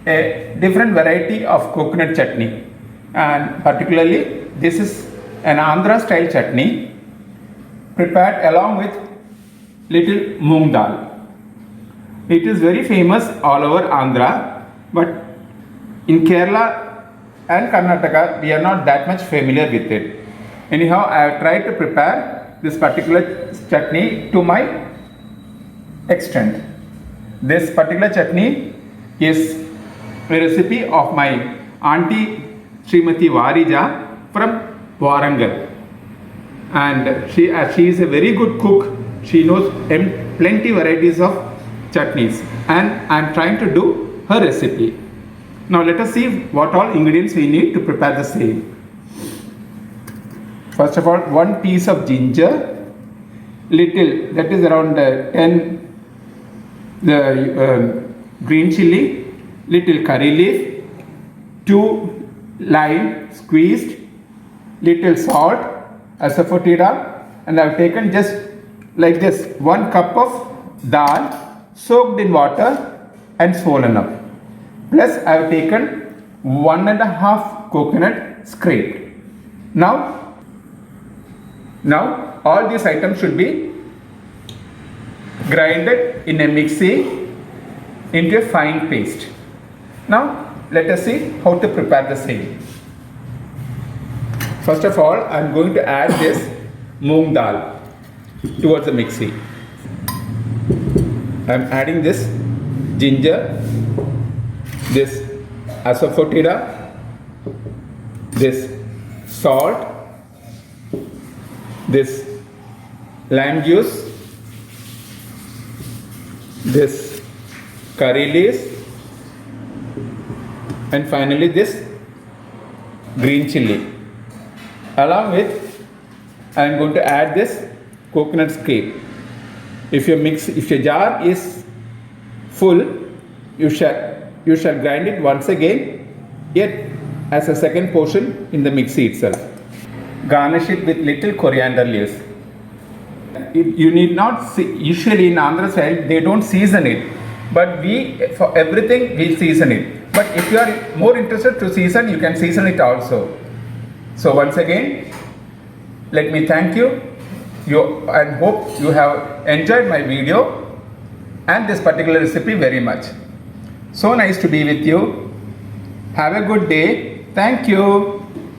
a different variety of coconut chutney, and particularly this is an Andhra style chutney prepared along with little moong dal. It is very famous all over Andhra, but in Kerala and Karnataka we are not that much familiar with it. Anyhow, I have tried to prepare this particular chutney to my extent. This particular chutney is a recipe of my auntie Srimati Varija from Warangal, and she is a very good cook. She knows plenty varieties of chutneys, and I am trying to do her recipe. Now let us see what all ingredients we need to prepare the same. First of all, 1 piece of ginger, little, that is around 10 green chilli, little curry leaf, 2 lime squeezed, little salt, Asofoetida, and I have taken just like this 1 cup of dal soaked in water and swollen up. Plus I have taken 1.5 coconut scraped. Now all these items should be grinded in a mixie into a fine paste. Now let us see how to prepare the same. First of all, I am going to add this moong dal towards the mixie. I am adding this ginger, this Asofoetida, this salt, this lime juice, this curry leaves, and finally this green chilli. Along with, I am going to add this coconut scrape. If your jar is full, you shall grind it once again, yet as a second portion in the mixie itself. Garnish it with little coriander leaves. You need not usually in Andhra style they don't season it, but for everything we season it. But if you are more interested to season, you can season it also. So once again, let me thank you and hope you have enjoyed my video and this particular recipe very much. So nice to be with you. Have a good day. Thank you.